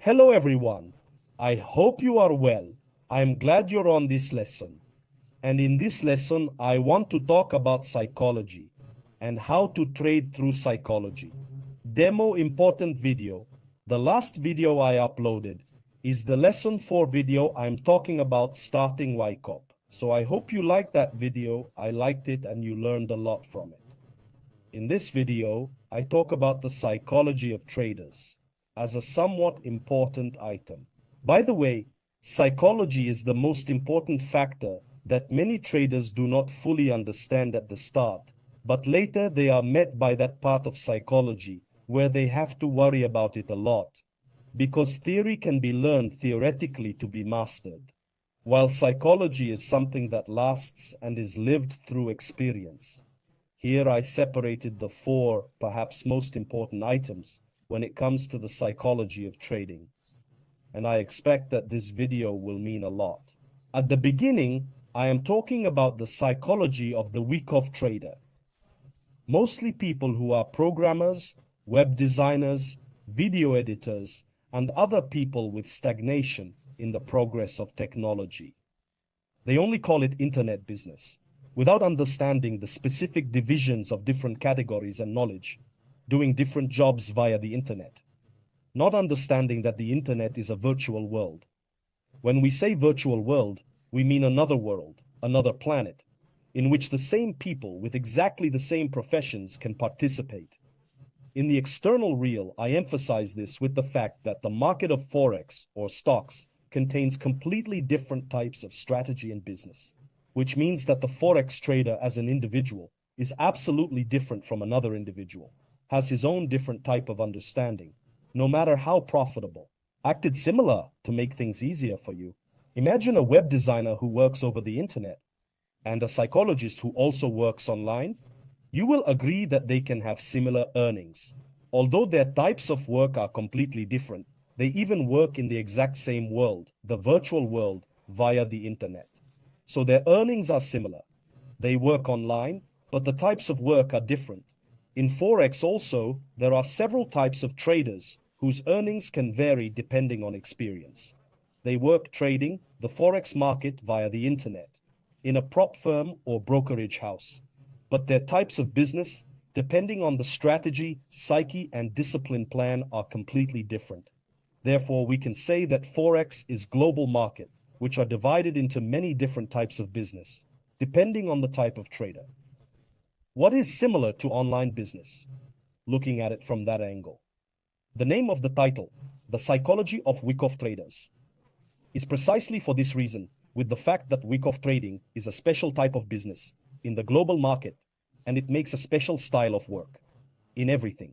Hello everyone. I hope you are well. I am glad you're on this lesson. And in this lesson, I want to talk about psychology and how to trade through psychology. Demo important video. The last video I uploaded is the lesson 4 video. I'm talking about starting YCOP. So I hope you liked that video. I liked it and you learned a lot from it. In this video, I talk about the psychology of traders as a somewhat important item. By the way, psychology is the most important factor that many traders do not fully understand at the start, but later they are met by that part of psychology where they have to worry about it a lot, because theory can be learned theoretically to be mastered, while psychology is something that lasts and is lived through experience. Here I separated the four, perhaps most important items when it comes to the psychology of trading. And I expect that this video will mean a lot. At the beginning, I am talking about the psychology of the week-off trader. Mostly people who are programmers, web designers, video editors, and other people with stagnation in the progress of technology. They only call it internet business, without understanding the specific divisions of different categories and knowledge, doing different jobs via the internet, not understanding that the internet is a virtual world. When we say virtual world, we mean another world, another planet, in which the same people with exactly the same professions can participate. In the external real, I emphasize this with the fact that the market of Forex or stocks contains completely different types of strategy and business, which means that the Forex trader as an individual is absolutely different from another individual, has his own different type of understanding, no matter how profitable, acted similar to make things easier for you. Imagine a web designer who works over the internet and a psychologist who also works online. You will agree that they can have similar earnings. Although their types of work are completely different, they even work in the exact same world, the virtual world, via the internet. So their earnings are similar. They work online, but the types of work are different. In Forex also, there are several types of traders whose earnings can vary depending on experience. They work trading the Forex market via the internet, in a prop firm or brokerage house. But their types of business, depending on the strategy, psyche, and discipline plan, are completely different. Therefore, we can say that Forex is global market, which are divided into many different types of business, depending on the type of trader. What is similar to online business? Looking at it from that angle. The name of the title, The Psychology of Week-Off Traders, is precisely for this reason, with the fact that week-off trading is a special type of business in the global market, and it makes a special style of work in everything.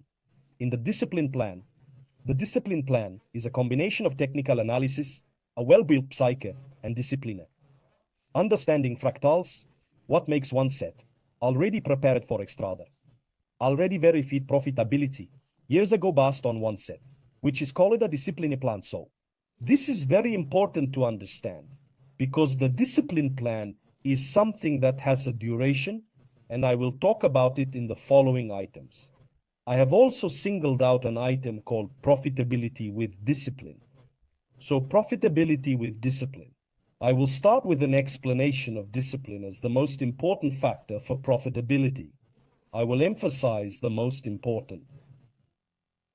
In the discipline plan, the discipline plan is a combination of technical analysis, a well-built psyche, and discipline. Understanding fractals, what makes one set, already prepared for extrader, already verified profitability, years ago based on one set, which is called a discipline plan. So, this is very important to understand, because the discipline plan is something that has a duration, and I will talk about it in the following items. I have also singled out an item called profitability with discipline. So profitability with discipline. I will start with an explanation of discipline as the most important factor for profitability. I will emphasize the most important.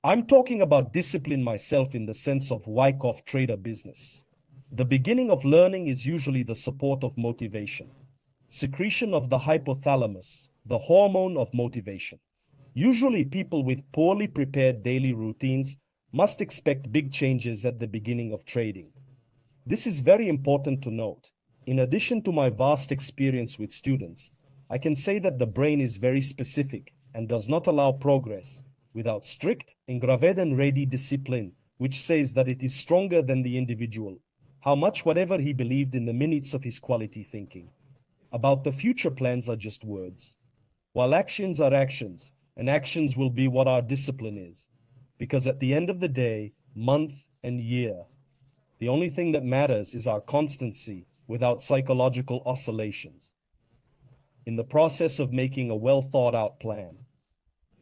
I'm talking about discipline myself in the sense of Wyckoff trader business. The beginning of learning is usually the support of motivation, secretion of the hypothalamus, the hormone of motivation. Usually people with poorly prepared daily routines must expect big changes at the beginning of trading. This is very important to note. In addition to my vast experience with students, I can say that the brain is very specific and does not allow progress without strict, engraved and ready discipline, which says that it is stronger than the individual, how much whatever he believed in the minutes of his quality thinking. About the future plans are just words, while actions are actions, and actions will be what our discipline is. Because at the end of the day, month and year, the only thing that matters is our constancy without psychological oscillations. In the process of making a well thought out plan,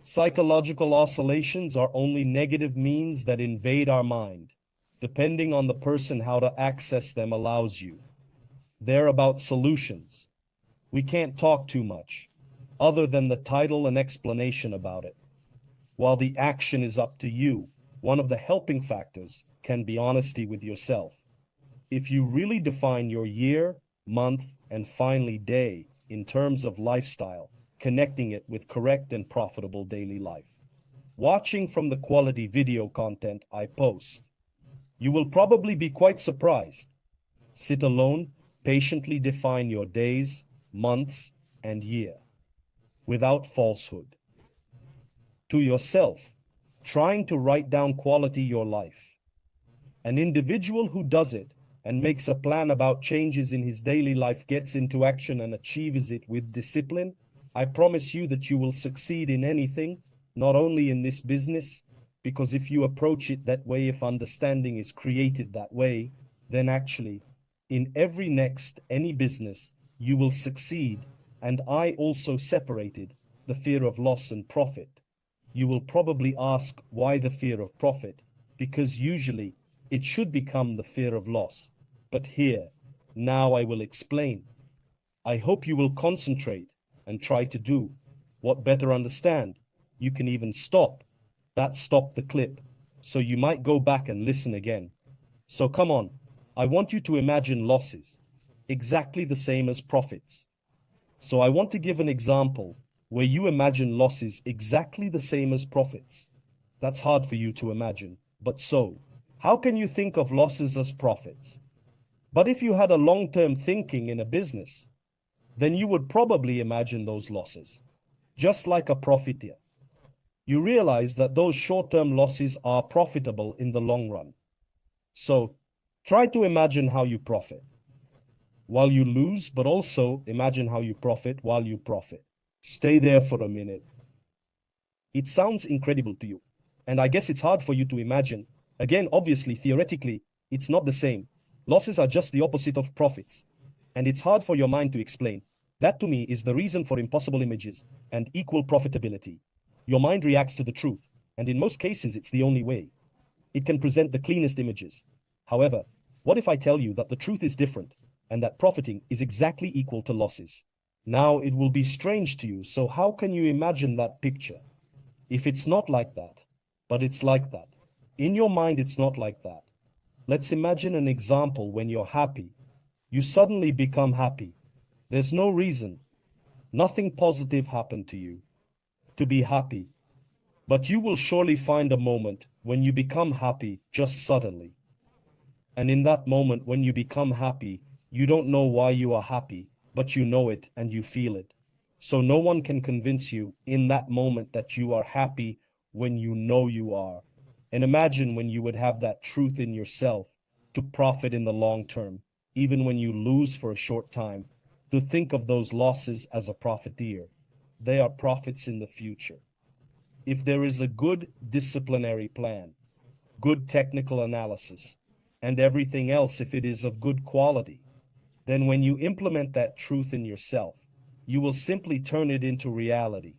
psychological oscillations are only negative means that invade our mind. depending on the person, how to access them allows you. They're about solutions. We can't talk too much, other than the title and explanation about it. While the action is up to you, one of the helping factors can be honesty with yourself. If you really define your year, month, and finally day in terms of lifestyle, connecting it with correct and profitable daily life. Watching from the quality video content I post, you will probably be quite surprised. Sit alone, patiently define your days, months, and year, without falsehood. To yourself, trying to write down quality your life. An individual who does it and makes a plan about changes in his daily life, gets into action and achieves it with discipline, I promise you that you will succeed in anything, not only in this business, because if you approach it that way, if understanding is created that way, then actually, in every next any business, you will succeed. And I also separated the fear of loss and profit. You will probably ask why the fear of profit, because usually it should become the fear of loss. But here, now I will explain. I hope you will concentrate and try to do what better understand. You can even stop. That stopped the clip, so you might go back and listen again. So come on, I want you to imagine losses, exactly the same as profits. So I want to give an example where you imagine losses exactly the same as profits. That's hard for you to imagine, but so, how can you think of losses as profits? But if you had a long-term thinking in a business, then you would probably imagine those losses, just like a profiteer. You realize that those short-term losses are profitable in the long run. So, try to imagine how you profit while you lose, but also imagine how you profit while you profit. Stay there for a minute. It sounds incredible to you, and I guess it's hard for you to imagine. Again, obviously, theoretically, it's not the same. Losses are just the opposite of profits, and it's hard for your mind to explain. That to me is the reason for impossible images and equal profitability. Your mind reacts to the truth, and in most cases, it's the only way. It can present the cleanest images. However, what if I tell you that the truth is different, and that profiting is exactly equal to losses? Now it will be strange to you, so how can you imagine that picture? If it's not like that, but it's like that. In your mind, it's not like that. Let's imagine an example when you're happy. You suddenly become happy. There's no reason. Nothing positive happened to you to be happy. But you will surely find a moment when you become happy just suddenly. And in that moment when you become happy, you don't know why you are happy, but you know it and you feel it. So no one can convince you in that moment that you are happy when you know you are. And imagine when you would have that truth in yourself to profit in the long term, even when you lose for a short time, to think of those losses as a profiteer. They are profits in the future. If there is a good disciplinary plan, good technical analysis, and everything else, if it is of good quality, then when you implement that truth in yourself, you will simply turn it into reality.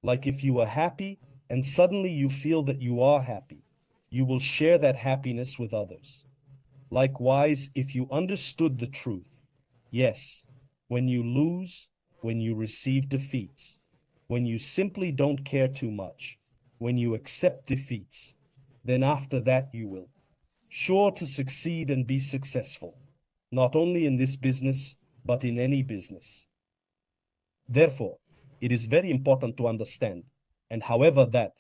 Like if you are happy and suddenly you feel that you are happy, you will share that happiness with others. Likewise, if you understood the truth, yes, when you lose, when you receive defeats, when you simply don't care too much, when you accept defeats, then after that you will sure to succeed and be successful, not only in this business, but in any business. Therefore, it is very important to understand, and however that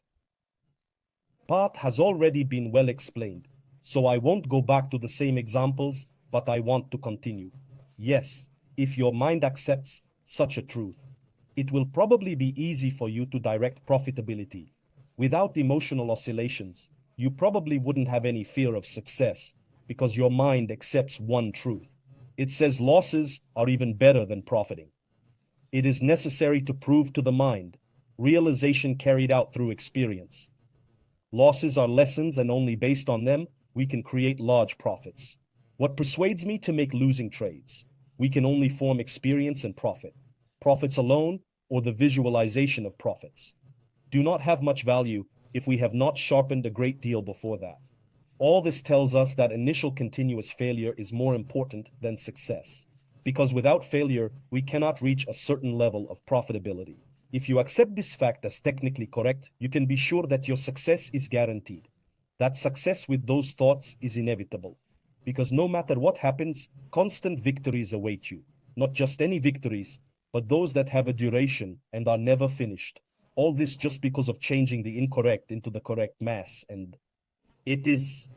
part has already been well explained, so I won't go back to the same examples, but I want to continue. Yes, if your mind accepts such a truth, it will probably be easy for you to direct profitability. Without emotional oscillations, you probably wouldn't have any fear of success, because your mind accepts one truth. It says losses are even better than profiting. It is necessary to prove to the mind, realization carried out through experience. Losses are lessons, and only based on them, we can create large profits. What persuades me to make losing trades? We can only form experience and profit. Profits alone, or the visualization of profits, do not have much value if we have not sharpened a great deal before that. All this tells us that initial continuous failure is more important than success, because without failure, we cannot reach a certain level of profitability. If you accept this fact as technically correct, you can be sure that your success is guaranteed. That success with those thoughts is inevitable, because no matter what happens, constant victories await you. Not just any victories, but those that have a duration and are never finished. All this just because of changing the incorrect into the correct mass, and it is,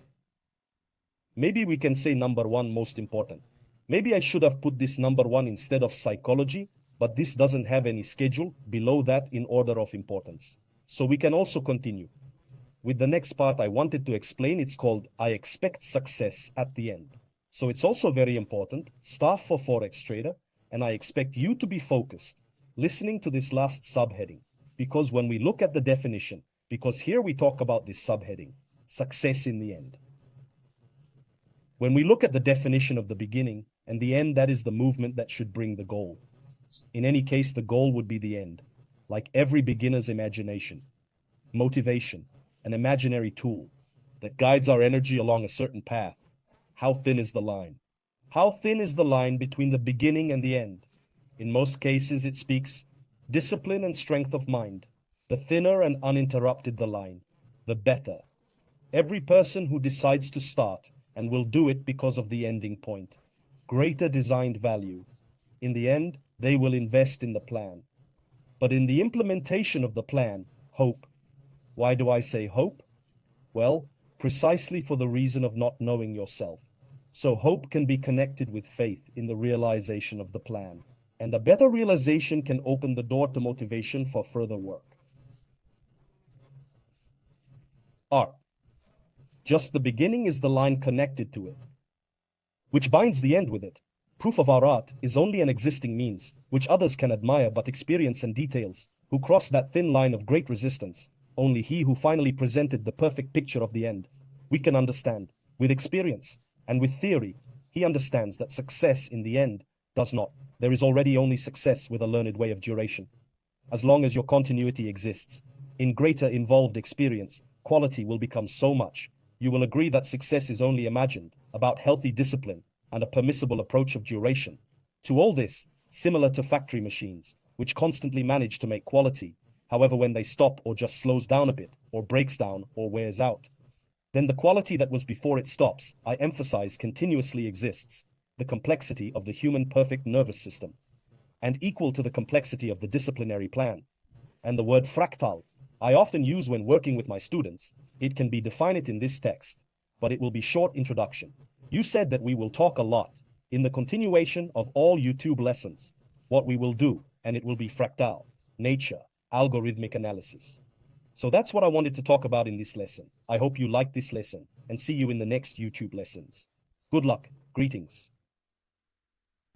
maybe we can say, number one most important. Maybe I should have put this number one instead of psychology, but this doesn't have any schedule below that in order of importance. So we can also continue. With the next part I wanted to explain, it's called I expect success at the end. So it's also very important, staff for Forex trader, and I expect you to be focused, listening to this last subheading, because when we look at the definition, because here we talk about this subheading, success in the end. When we look at the definition of the beginning and the end, that is the movement that should bring the goal. In any case, the goal would be the end, like every beginner's imagination, motivation, an imaginary tool that guides our energy along a certain path. How thin is the line? How thin is the line between the beginning and the end? In most cases, it speaks discipline and strength of mind. The thinner and uninterrupted the line, the better. Every person who decides to start and will do it because of the ending point, greater designed value. In the end, they will invest in the plan. But in the implementation of the plan, hope. Why do I say hope? Well, precisely for the reason of not knowing yourself. So hope can be connected with faith in the realization of the plan. And a better realization can open the door to motivation for further work. Art. Just the beginning is the line connected to it, which binds the end with it. Proof of our art is only an existing means, which others can admire but experience and details, who cross that thin line of great resistance. Only he who finally presented the perfect picture of the end. We can understand, with experience, and with theory, he understands that success in the end does not. There is already only success with a learned way of duration. As long as your continuity exists, in greater involved experience, quality will become so much. You will agree that success is only imagined, about healthy discipline, and a permissible approach of duration. To all this, similar to factory machines, which constantly manage to make quality, however, when they stop or just slows down a bit, or breaks down, or wears out, then the quality that was before it stops, I emphasize, continuously exists, the complexity of the human perfect nervous system, and equal to the complexity of the disciplinary plan. And the word fractal, I often use when working with my students. It can be defined in this text, but it will be short introduction. You said that we will talk a lot in the continuation of all YouTube lessons, what we will do, and it will be fractal, nature, algorithmic analysis. So that's what I wanted to talk about in this lesson. I hope you like this lesson and see you in the next YouTube lessons. Good luck. Greetings.